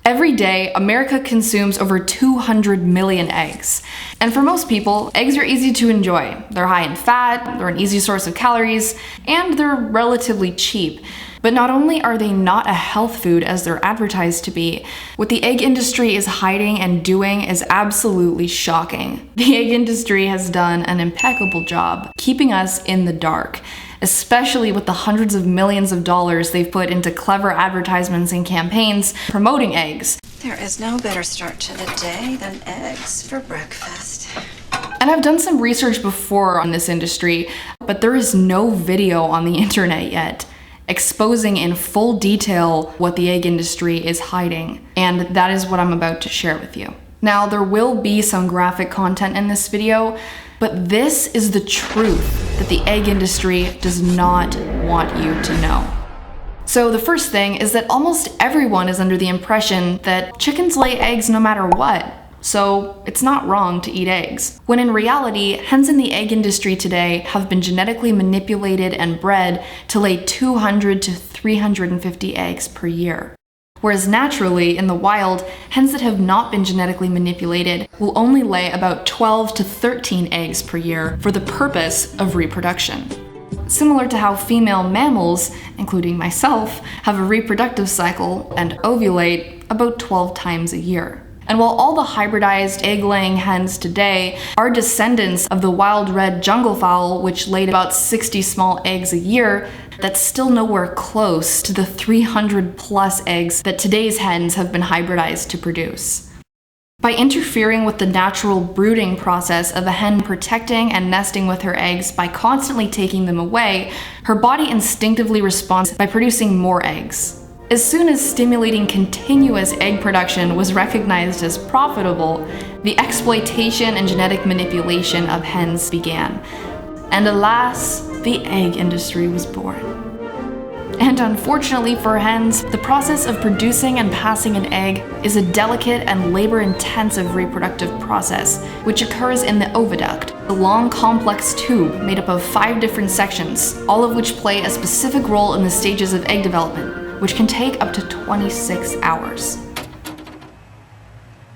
Every day, America consumes over 200 million eggs. And for most people, eggs are easy to enjoy. They're high in fat, they're an easy source of calories, and they're relatively cheap. But not only are they not a health food as they're advertised to be, what the egg industry is hiding and doing is absolutely shocking. The egg industry has done an impeccable job keeping us in the dark, especially with the hundreds of millions of dollars they've put into clever advertisements and campaigns promoting eggs. There is no better start to the day than eggs for breakfast. And I've done some research before on this industry, but there is no video on the internet yet exposing in full detail what the egg industry is hiding. And that is what I'm about to share with you. Now, there will be some graphic content in this video, but this is the truth that the egg industry does not want you to know. So the first thing is that almost everyone is under the impression that chickens lay eggs no matter what. So it's not wrong to eat eggs. When in reality, hens in the egg industry today have been genetically manipulated and bred to lay 200 to 350 eggs per year. Whereas naturally, in the wild, hens that have not been genetically manipulated will only lay about 12 to 13 eggs per year for the purpose of reproduction. Similar to how female mammals, including myself, have a reproductive cycle and ovulate about 12 times a year. And while all the hybridized egg-laying hens today are descendants of the wild red jungle fowl, which laid about 60 small eggs a year, that's still nowhere close to the 300 plus eggs that today's hens have been hybridized to produce. By interfering with the natural brooding process of a hen protecting and nesting with her eggs by constantly taking them away, her body instinctively responds by producing more eggs. As soon as stimulating continuous egg production was recognized as profitable, the exploitation and genetic manipulation of hens began. And alas, the egg industry was born. And unfortunately for hens, the process of producing and passing an egg is a delicate and labor-intensive reproductive process, which occurs in the oviduct, a long, complex tube made up of 5 different sections, all of which play a specific role in the stages of egg development, which can take up to 26 hours.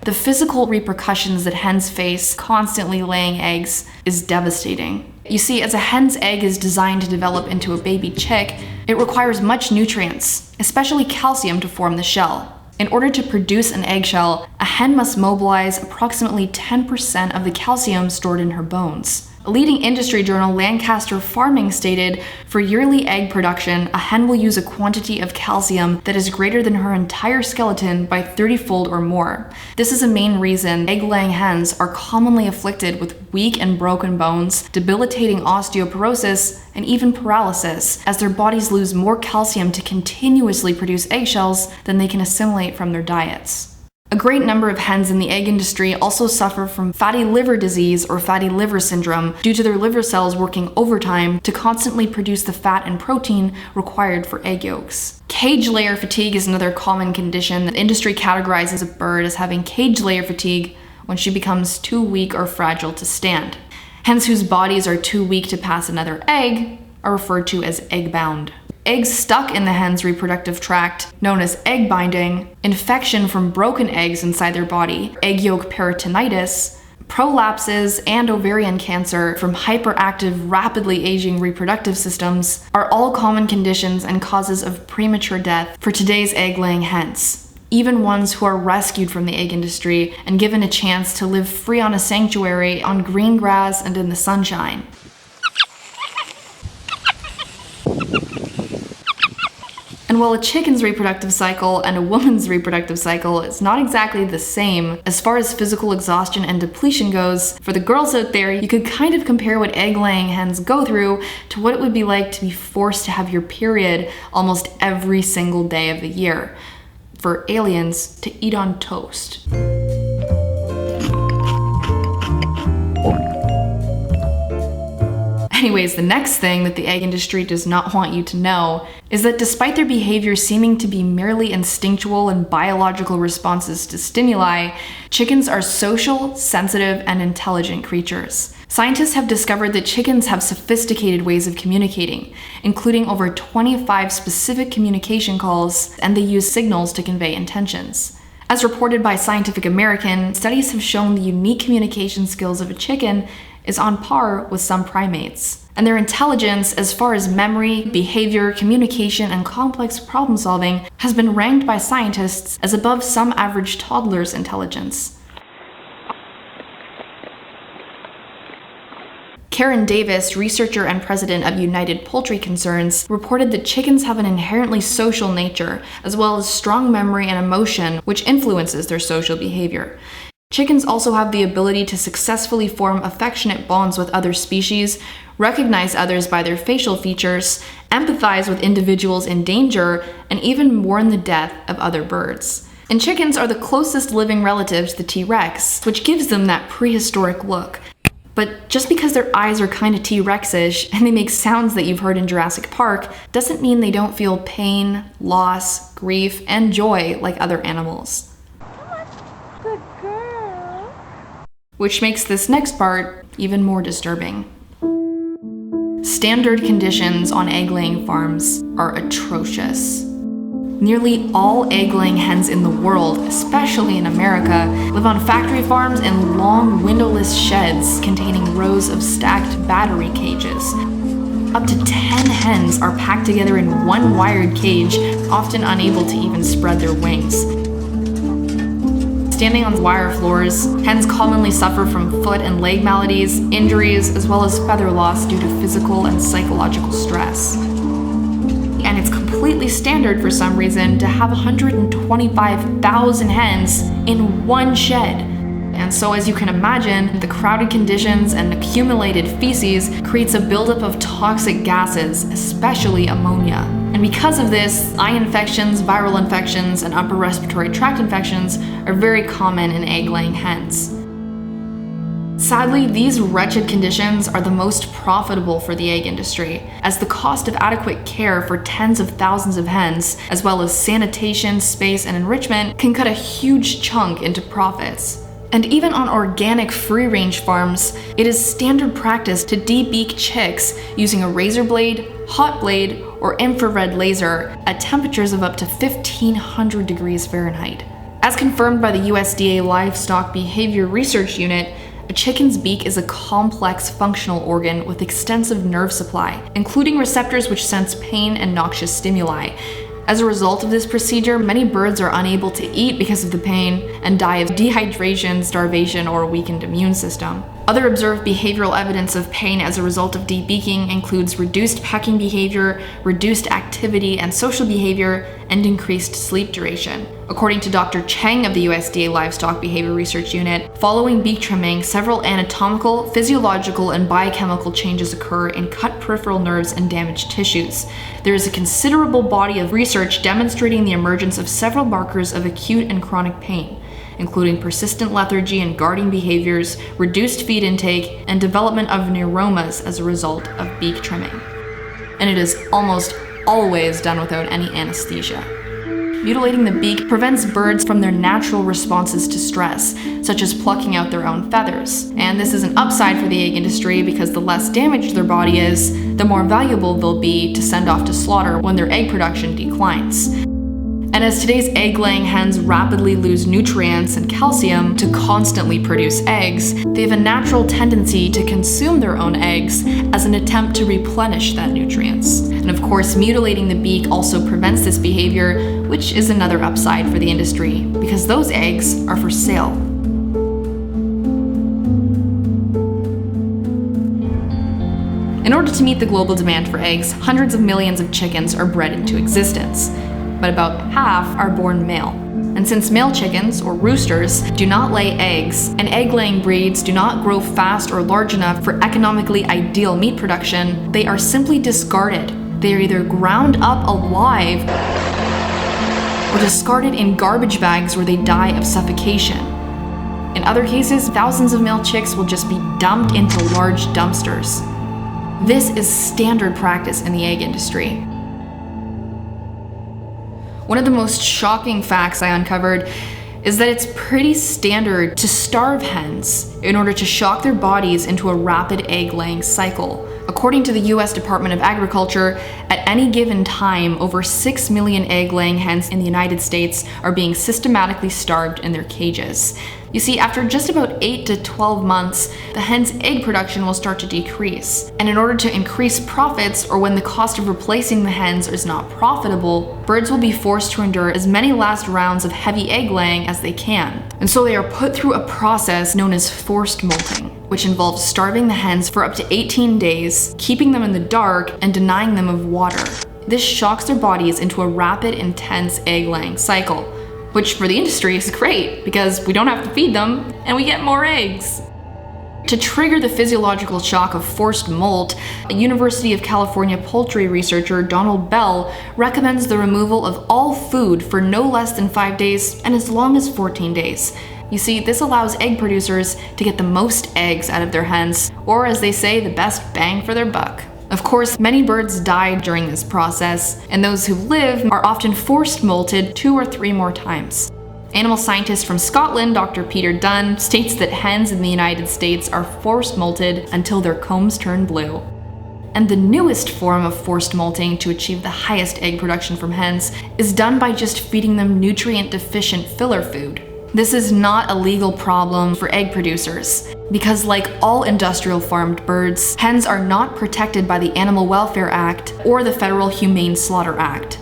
The physical repercussions that hens face constantly laying eggs is devastating. You see, as a hen's egg is designed to develop into a baby chick, it requires much nutrients, especially calcium, to form the shell. In order to produce an eggshell, a hen must mobilize approximately 10% of the calcium stored in her bones. A leading industry journal, Lancaster Farming, stated, for yearly egg production, a hen will use a quantity of calcium that is greater than her entire skeleton by 30-fold or more. This is a main reason egg-laying hens are commonly afflicted with weak and broken bones, debilitating osteoporosis, and even paralysis, as their bodies lose more calcium to continuously produce eggshells than they can assimilate from their diets. A great number of hens in the egg industry also suffer from fatty liver disease or fatty liver syndrome due to their liver cells working overtime to constantly produce the fat and protein required for egg yolks. Cage layer fatigue is another common condition that industry categorizes a bird as having cage layer fatigue when she becomes too weak or fragile to stand. Hens whose bodies are too weak to pass another egg are referred to as egg-bound. Eggs stuck in the hen's reproductive tract, known as egg binding, infection from broken eggs inside their body, egg yolk peritonitis, prolapses, and ovarian cancer from hyperactive, rapidly aging reproductive systems are all common conditions and causes of premature death for today's egg-laying hens, even ones who are rescued from the egg industry and given a chance to live free on a sanctuary on green grass and in the sunshine. And while a chicken's reproductive cycle and a woman's reproductive cycle is not exactly the same as far as physical exhaustion and depletion goes, for the girls out there, you could kind of compare what egg-laying hens go through to what it would be like to be forced to have your period almost every single day of the year. For aliens to eat on toast. Anyways, the next thing that the egg industry does not want you to know is that despite their behavior seeming to be merely instinctual and biological responses to stimuli, chickens are social, sensitive, and intelligent creatures. Scientists have discovered that chickens have sophisticated ways of communicating, including over 25 specific communication calls, and they use signals to convey intentions. As reported by Scientific American, studies have shown the unique communication skills of a chicken is on par with some primates. And their intelligence, as far as memory, behavior, communication, and complex problem solving, has been ranked by scientists as above some average toddler's intelligence. Karen Davis, researcher and president of United Poultry Concerns, reported that chickens have an inherently social nature, as well as strong memory and emotion, which influences their social behavior. Chickens also have the ability to successfully form affectionate bonds with other species, recognize others by their facial features, empathize with individuals in danger, and even mourn the death of other birds. And chickens are the closest living relative to the T-Rex, which gives them that prehistoric look. But just because their eyes are kind of T-Rex-ish and they make sounds that you've heard in Jurassic Park doesn't mean they don't feel pain, loss, grief, and joy like other animals. Good girl. Which makes this next part even more disturbing. Standard conditions on egg-laying farms are atrocious. Nearly all egg-laying hens in the world, especially in America, live on factory farms in long, windowless sheds containing rows of stacked battery cages. Up to 10 hens are packed together in one wired cage, often unable to even spread their wings. Standing on wire floors, hens commonly suffer from foot and leg maladies, injuries, as well as feather loss due to physical and psychological stress. And it's completely standard for some reason to have 125,000 hens in one shed. And so as you can imagine, the crowded conditions and accumulated feces creates a buildup of toxic gases, especially ammonia. And because of this, eye infections, viral infections, and upper respiratory tract infections are very common in egg-laying hens. Sadly, these wretched conditions are the most profitable for the egg industry, as the cost of adequate care for tens of thousands of hens, as well as sanitation, space, and enrichment, can cut a huge chunk into profits. And even on organic free-range farms, it is standard practice to de-beak chicks using a razor blade, hot blade, or infrared laser at temperatures of up to 1,500 degrees Fahrenheit. As confirmed by the USDA Livestock Behavior Research Unit, a chicken's beak is a complex functional organ with extensive nerve supply, including receptors which sense pain and noxious stimuli. As a result of this procedure, many birds are unable to eat because of the pain and die of dehydration, starvation, or a weakened immune system. Other observed behavioral evidence of pain as a result of de-beaking includes reduced pecking behavior, reduced activity and social behavior, and increased sleep duration. According to Dr. Cheng of the USDA Livestock Behavior Research Unit, following beak trimming, several anatomical, physiological, and biochemical changes occur in cut peripheral nerves and damaged tissues. There is a considerable body of research demonstrating the emergence of several markers of acute and chronic pain, including persistent lethargy and guarding behaviors, reduced feed intake, and development of neuromas as a result of beak trimming. And it is almost always done without any anesthesia. Mutilating the beak prevents birds from their natural responses to stress, such as plucking out their own feathers. And this is an upside for the egg industry because the less damaged their body is, the more valuable they'll be to send off to slaughter when their egg production declines. And as today's egg-laying hens rapidly lose nutrients and calcium to constantly produce eggs, they have a natural tendency to consume their own eggs as an attempt to replenish that nutrients. And of course, mutilating the beak also prevents this behavior, which is another upside for the industry, because those eggs are for sale. In order to meet the global demand for eggs, hundreds of millions of chickens are bred into existence, but about half are born male. And since male chickens, or roosters, do not lay eggs, and egg-laying breeds do not grow fast or large enough for economically ideal meat production, they are simply discarded. They are either ground up alive or discarded in garbage bags where they die of suffocation. In other cases, thousands of male chicks will just be dumped into large dumpsters. This is standard practice in the egg industry. One of the most shocking facts I uncovered is that it's pretty standard to starve hens in order to shock their bodies into a rapid egg-laying cycle, According to the US Department of Agriculture, at any given time, over 6 million egg-laying hens in the United States are being systematically starved in their cages. You see, after just about 8 to 12 months, the hen's egg production will start to decrease. And in order to increase profits, or when the cost of replacing the hens is not profitable, birds will be forced to endure as many last rounds of heavy egg laying as they can. And so they are put through a process known as forced molting, which involves starving the hens for up to 18 days, keeping them in the dark, and denying them of water. This shocks their bodies into a rapid, intense egg-laying cycle, which for the industry is great because we don't have to feed them and we get more eggs. To trigger the physiological shock of forced molt, a University of California poultry researcher, Donald Bell, recommends the removal of all food for no less than 5 days and as long as 14 days. You see, this allows egg producers to get the most eggs out of their hens, or as they say, the best bang for their buck. Of course, many birds die during this process, and those who live are often forced molted 2 or 3 more times. Animal scientist from Scotland, Dr. Peter Dunn, states that hens in the United States are forced molted until their combs turn blue. And the newest form of forced molting to achieve the highest egg production from hens is done by just feeding them nutrient-deficient filler food. This is not a legal problem for egg producers, because like all industrial farmed birds, hens are not protected by the Animal Welfare Act or the Federal Humane Slaughter Act.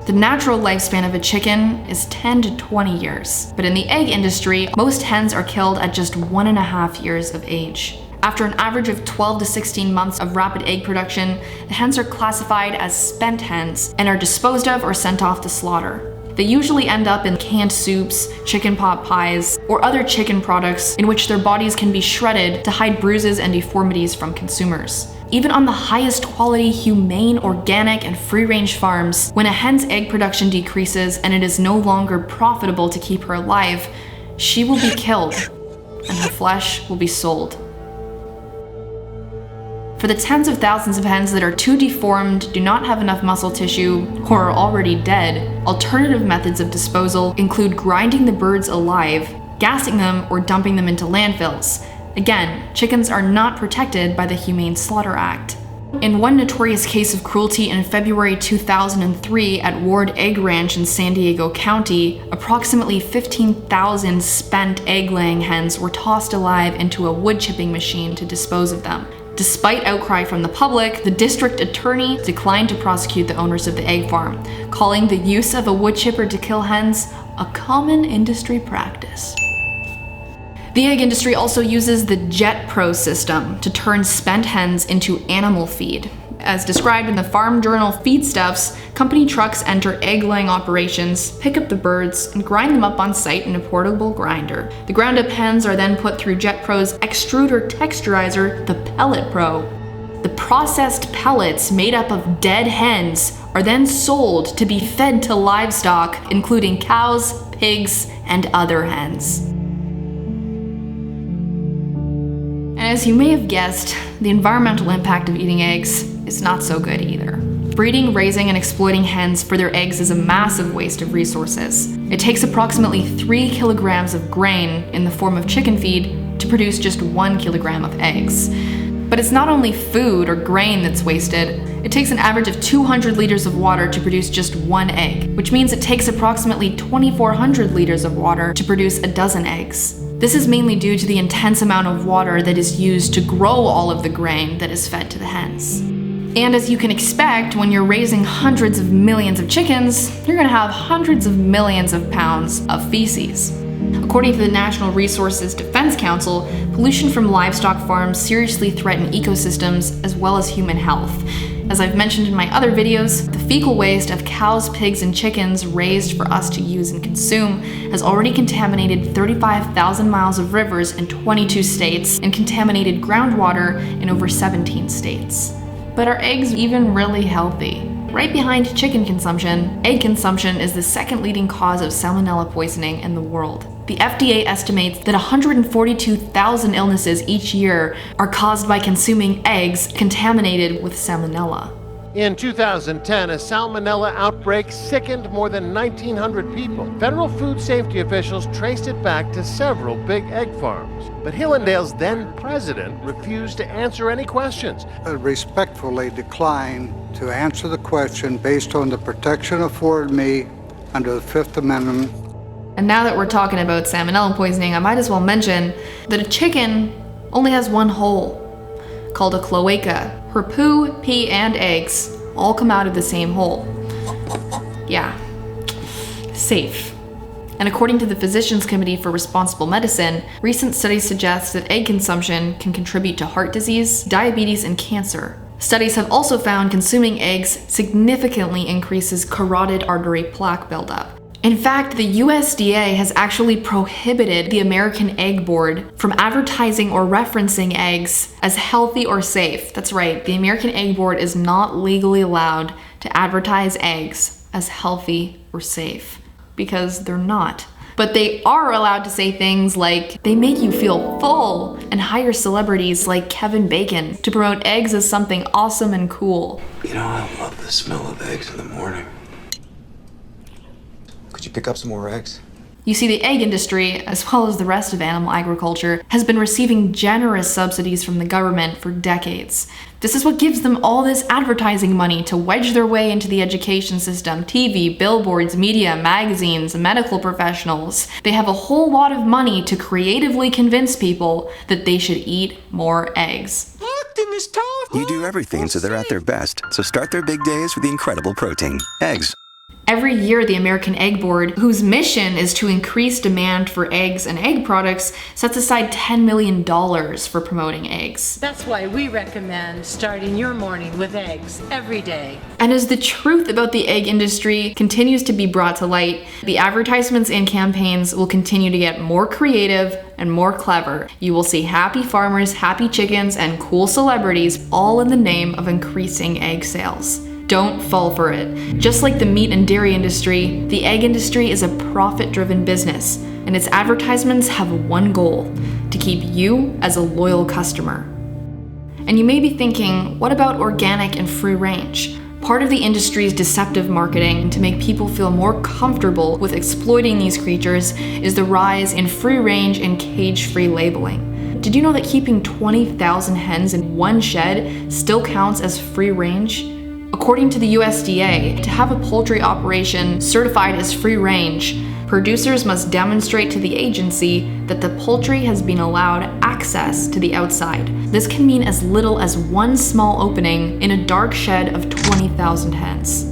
The natural lifespan of a chicken is 10 to 20 years, but in the egg industry, most hens are killed at just 1.5 years of age. After an average of 12 to 16 months of rapid egg production, the hens are classified as spent hens and are disposed of or sent off to slaughter. They usually end up in canned soups, chicken pot pies, or other chicken products in which their bodies can be shredded to hide bruises and deformities from consumers. Even on the highest quality, humane, organic, and free-range farms, when a hen's egg production decreases and it is no longer profitable to keep her alive, she will be killed, and her flesh will be sold. For the tens of thousands of hens that are too deformed, do not have enough muscle tissue, or are already dead, alternative methods of disposal include grinding the birds alive, gassing them, or dumping them into landfills. Again, chickens are not protected by the Humane Slaughter Act. In one notorious case of cruelty in February 2003 at Ward Egg Ranch in San Diego County, approximately 15,000 spent egg-laying hens were tossed alive into a wood chipping machine to dispose of them. Despite outcry from the public, the district attorney declined to prosecute the owners of the egg farm, calling the use of a wood chipper to kill hens a common industry practice. The egg industry also uses the Jet Pro system to turn spent hens into animal feed. As described in the farm journal Feedstuffs, company trucks enter egg-laying operations, pick up the birds, and grind them up on site in a portable grinder. The ground-up hens are then put through Jet Pro's extruder texturizer, the Pellet Pro. The processed pellets made up of dead hens are then sold to be fed to livestock, including cows, pigs, and other hens. As you may have guessed, the environmental impact of eating eggs is not so good either. Breeding, raising, and exploiting hens for their eggs is a massive waste of resources. It takes approximately 3 kilograms of grain in the form of chicken feed to produce just 1 kilogram of eggs. But it's not only food or grain that's wasted. It takes an average of 200 liters of water to produce just 1 egg, which means it takes approximately 2,400 liters of water to produce a dozen eggs. This is mainly due to the intense amount of water that is used to grow all of the grain that is fed to the hens. And as you can expect, when you're raising hundreds of millions of chickens, you're going to have hundreds of millions of pounds of feces. According to the National Resources Defense Council, pollution from livestock farms seriously threaten ecosystems as well as human health. As I've mentioned in my other videos, the fecal waste of cows, pigs, and chickens raised for us to use and consume has already contaminated 35,000 miles of rivers in 22 states and contaminated groundwater in over 17 states. But are eggs even really healthy? Right behind chicken consumption, egg consumption is the second leading cause of salmonella poisoning in the world. The FDA estimates that 142,000 illnesses each year are caused by consuming eggs contaminated with salmonella. In 2010, a salmonella outbreak sickened more than 1,900 people. Federal food safety officials traced it back to several big egg farms. But Hillendale's then president refused to answer any questions. I respectfully decline to answer the question based on the protection afforded me under the Fifth Amendment. And now that we're talking about salmonella poisoning, I might as well mention that a chicken only has one hole, called a cloaca. Her poo, pee, and eggs all come out of the same hole. Yeah, safe. And according to the Physicians Committee for Responsible Medicine, recent studies suggest that egg consumption can contribute to heart disease, diabetes, and cancer. Studies have also found consuming eggs significantly increases carotid artery plaque buildup. In fact, the USDA has actually prohibited the American Egg Board from advertising or referencing eggs as healthy or safe. That's right, the American Egg Board is not legally allowed to advertise eggs as healthy or safe, because they're not. But they are allowed to say things like they make you feel full and hire celebrities like Kevin Bacon to promote eggs as something awesome and cool. You know, I love the smell of eggs in the morning. Could you pick up some more eggs? You see, the egg industry, as well as the rest of animal agriculture, has been receiving generous subsidies from the government for decades. This is what gives them all this advertising money to wedge their way into the education system, TV, billboards, media, magazines, medical professionals. They have a whole lot of money to creatively convince people that they should eat more eggs. You do everything so they're at their best, so start their big days with the incredible protein. Eggs. Every year, the American Egg Board, whose mission is to increase demand for eggs and egg products, sets aside $10 million for promoting eggs. That's why we recommend starting your morning with eggs every day. And as the truth about the egg industry continues to be brought to light, the advertisements and campaigns will continue to get more creative and more clever. You will see happy farmers, happy chickens, and cool celebrities, all in the name of increasing egg sales. Don't fall for it. Just like the meat and dairy industry, the egg industry is a profit-driven business, and its advertisements have one goal: to keep you as a loyal customer. And you may be thinking, what about organic and free range? Part of the industry's deceptive marketing to make people feel more comfortable with exploiting these creatures is the rise in free range and cage-free labeling. Did you know that keeping 20,000 hens in one shed still counts as free range? According to the USDA, to have a poultry operation certified as free range, producers must demonstrate to the agency that the poultry has been allowed access to the outside. This can mean as little as one small opening in a dark shed of 20,000 hens.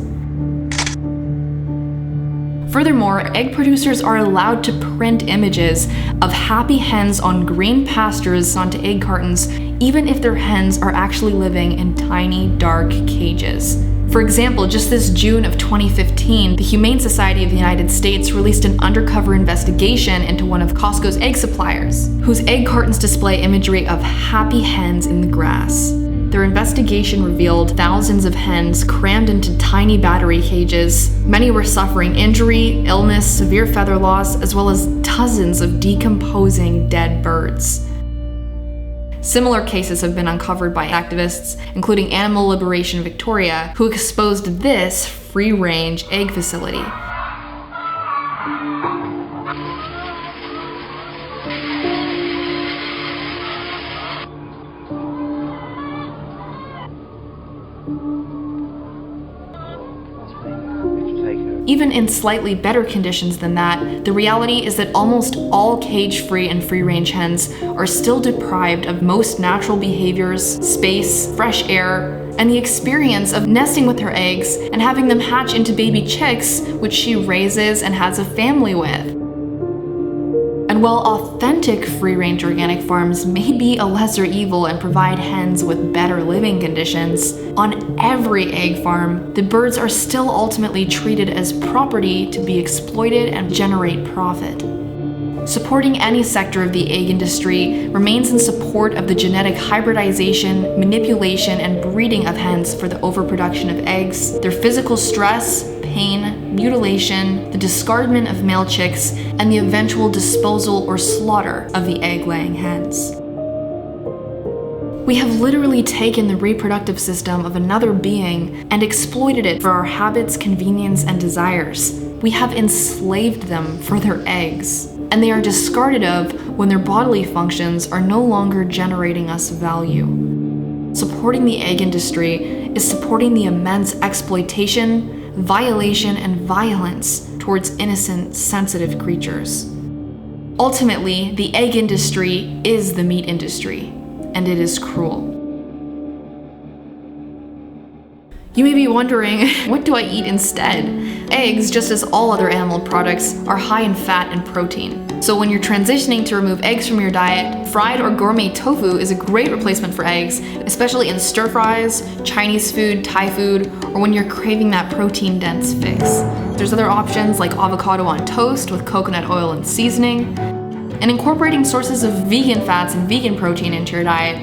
Furthermore, egg producers are allowed to print images of happy hens on green pastures onto egg cartons, even if their hens are actually living in tiny, dark cages. For example, just this June of 2015, the Humane Society of the United States released an undercover investigation into one of Costco's egg suppliers, whose egg cartons display imagery of happy hens in the grass. Their investigation revealed thousands of hens crammed into tiny battery cages. Many were suffering injury, illness, severe feather loss, as well as dozens of decomposing dead birds. Similar cases have been uncovered by activists, including Animal Liberation Victoria, who exposed this free-range egg facility. Even in slightly better conditions than that, the reality is that almost all cage-free and free-range hens are still deprived of most natural behaviors, space, fresh air, and the experience of nesting with her eggs and having them hatch into baby chicks, which she raises and has a family with. And while authentic free-range organic farms may be a lesser evil and provide hens with better living conditions, on every egg farm, the birds are still ultimately treated as property to be exploited and generate profit. Supporting any sector of the egg industry remains in support of the genetic hybridization, manipulation, and breeding of hens for the overproduction of eggs, their physical stress, pain, mutilation, the discardment of male chicks, and the eventual disposal or slaughter of the egg-laying hens. We have literally taken the reproductive system of another being and exploited it for our habits, convenience, and desires. We have enslaved them for their eggs, and they are discarded of when their bodily functions are no longer generating us value. Supporting the egg industry is supporting the immense exploitation, violation, and violence towards innocent, sensitive creatures. Ultimately, the egg industry is the meat industry, and it is cruel. You may be wondering, what do I eat instead? Eggs, just as all other animal products, are high in fat and protein. So when you're transitioning to remove eggs from your diet, fried or gourmet tofu is a great replacement for eggs, especially in stir fries, Chinese food, Thai food, or when you're craving that protein-dense fix. There's other options like avocado on toast with coconut oil and seasoning. And incorporating sources of vegan fats and vegan protein into your diet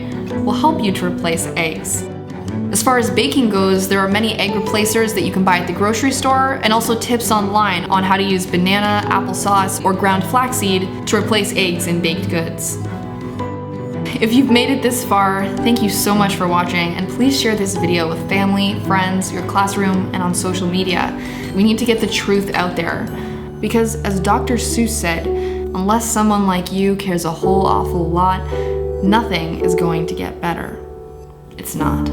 will help you to replace eggs. As far as baking goes, there are many egg replacers that you can buy at the grocery store, and also tips online on how to use banana, applesauce, or ground flaxseed to replace eggs in baked goods. If you've made it this far, thank you so much for watching, and please share this video with family, friends, your classroom, and on social media. We need to get the truth out there. Because as Dr. Seuss said, unless someone like you cares a whole awful lot, nothing is going to get better. It's not.